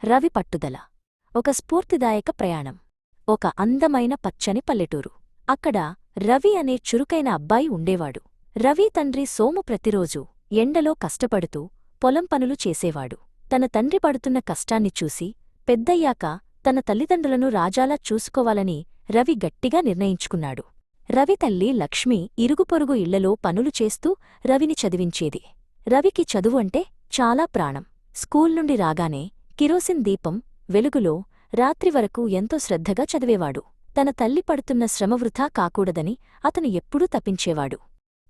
రవి పట్టుదల. ఒక స్ఫూర్తిదాయక ప్రయాణం. ఒక అందమైన పచ్చని పల్లెటూరు. అక్కడ రవి అనే చురుకైన అబ్బాయి ఉండేవాడు. రవి తండ్రి సోము ప్రతిరోజూ ఎండలో కష్టపడుతూ పొలం పనులు చేసేవాడు. తన తండ్రి పడుతున్న కష్టాన్ని చూసి పెద్దయ్యాక తన తల్లిదండ్రులను రాజాలా చూసుకోవాలని రవి గట్టిగా నిర్ణయించుకున్నాడు. రవి తల్లి లక్ష్మి ఇరుగుపొరుగు ఇళ్లలో పనులు చేస్తూ రవిని చదివించేది. రవికి చదువు అంటే చాలా ప్రాణం. స్కూల్ నుండి రాగానే కిరోసిన్ దీపం వెలుగులో రాత్రి వరకు ఎంతో శ్రద్ధగా చదివేవాడు. తన తల్లి పడుతున్న శ్రమ వృథా కాకూడదని అతను ఎప్పుడూ తప్పించేవాడు.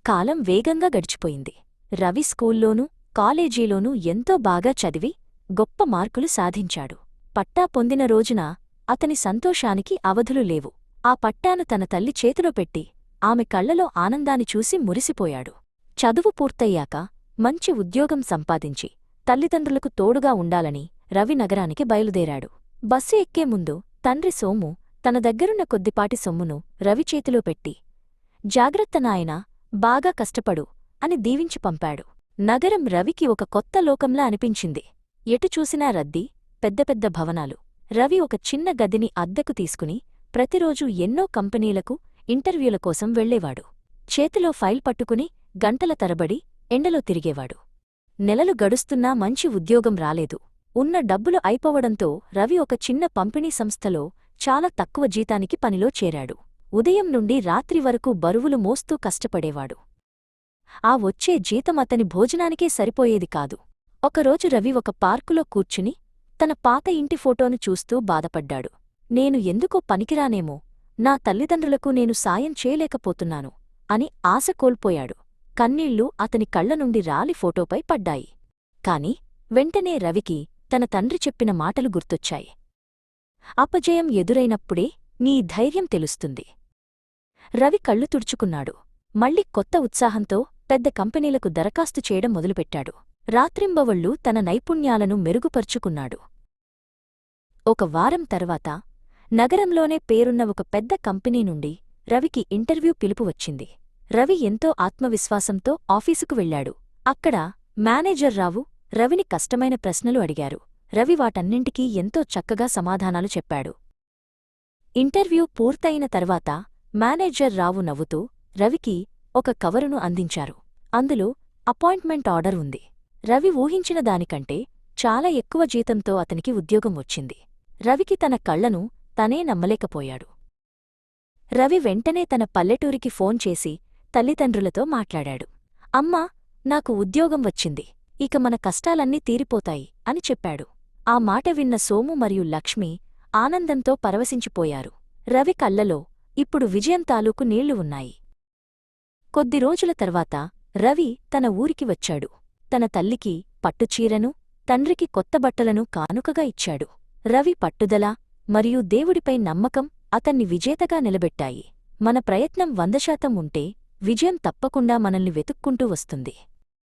కాలం వేగంగా గడిచిపోయింది. రవి స్కూల్లోనూ కాలేజీలోనూ ఎంతో బాగా చదివి గొప్ప మార్కులు సాధించాడు. పట్టా పొందిన రోజున అతని సంతోషానికి అవధులు లేవు. ఆ పట్టాను తన తల్లి చేతిలో పెట్టి ఆమె కళ్లలో ఆనందాన్ని చూసి మురిసిపోయాడు. చదువు పూర్తయ్యాక మంచి ఉద్యోగం సంపాదించి తల్లిదండ్రులకు తోడుగా ఉండాలని రవి నగరానికి బయలుదేరాడు. బస్సు ఎక్కే ముందు తండ్రి సోము తన దగ్గరున్న కొద్దిపాటి సొమ్మును రవి చేతిలో పెట్టి జాగ్రత్త నాయనా, బాగా కష్టపడు అని దీవించి పంపాడు. నగరం రవికి ఒక కొత్త లోకంలా అనిపించింది. ఎటు చూసినా రద్దీ, పెద్ద పెద్ద భవనాలు. రవి ఒక చిన్న గదిని అద్దెకు తీసుకుని ప్రతిరోజూ ఎన్నో కంపెనీలకు ఇంటర్వ్యూల కోసం వెళ్లేవాడు. చేతిలో ఫైల్ పట్టుకుని గంటల తరబడి ఎండలో తిరిగేవాడు. నెలలు గడుస్తున్నా మంచి ఉద్యోగం రాలేదు. ఉన్న డబ్బులు అయిపోవడంతో రవి ఒక చిన్న పంపిణీ సంస్థలో చాలా తక్కువ జీతానికి పనిలో చేరాడు. ఉదయం నుండి రాత్రి వరకు బరువులు మోస్తూ కష్టపడేవాడు. ఆ వచ్చే జీతం అతని భోజనానికే సరిపోయేది కాదు. ఒకరోజు రవి ఒక పార్కులో కూర్చుని తన పాత ఇంటి ఫోటోను చూస్తూ బాధపడ్డాడు. నేను ఎందుకో పనికిరానేమో, నా తల్లిదండ్రులకు నేను సాయం చేయలేకపోతున్నాను అని ఆశ కోల్పోయాడు. కన్నీళ్లు అతని కళ్ల నుండి రాలి ఫోటోపై పడ్డాయి. కాని వెంటనే రవికి తన తండ్రి చెప్పిన మాటలు గుర్తొచ్చాయి. అపజయం ఎదురైనప్పుడే నీ ధైర్యం తెలుస్తుంది. రవి కళ్ళు తుడుచుకున్నాడు. మళ్లీ కొత్త ఉత్సాహంతో పెద్ద కంపెనీలకు దరఖాస్తు చేయడం మొదలుపెట్టాడు. రాత్రింబవళ్లూ తన నైపుణ్యాలను మెరుగుపరుచుకున్నాడు. ఒక వారం తర్వాత నగరంలోనే పేరున్న ఒక పెద్ద కంపెనీ నుండి రవికి ఇంటర్వ్యూ పిలుపు వచ్చింది. రవి ఎంతో ఆత్మవిశ్వాసంతో ఆఫీసుకు వెళ్లాడు. అక్కడ మేనేజర్ రావు రవిని కష్టమైన ప్రశ్నలు అడిగారు. రవి వాటన్నింటికీ ఎంతో చక్కగా సమాధానాలు చెప్పాడు. ఇంటర్వ్యూ పూర్తయిన తర్వాత మేనేజర్ రావు నవ్వుతూ రవికి ఒక కవరును అందించారు. అందులో అపాయింట్మెంట్ ఆర్డర్ ఉంది. రవి ఊహించిన దానికంటే చాలా ఎక్కువ జీతంతో అతనికి ఉద్యోగం వచ్చింది. రవికి తన కళ్లను తనే నమ్మలేకపోయాడు. రవి వెంటనే తన పల్లెటూరికి ఫోన్ చేసి తల్లిదండ్రులతో మాట్లాడాడు. అమ్మా, నాకు ఉద్యోగం వచ్చింది, ఇక మన కష్టాలన్నీ తీరిపోతాయి అని చెప్పాడు. ఆ మాట విన్న సోము మరియు లక్ష్మి ఆనందంతో పరవశించిపోయారు. రవి కళ్లలో ఇప్పుడు విజయం తాలూకు నీళ్లు ఉన్నాయి. కొద్ది రోజుల తర్వాత రవి తన ఊరికి వచ్చాడు. తన తల్లికి పట్టుచీరను, తండ్రికి కొత్త బట్టలను కానుకగా ఇచ్చాడు. రవి పట్టుదల మరియు దేవుడిపై నమ్మకం అతన్ని విజేతగా నిలబెట్టాయి. మన ప్రయత్నం 100% ఉంటే విజయం తప్పకుండా మనల్ని వెతుక్కుంటూ వస్తుంది.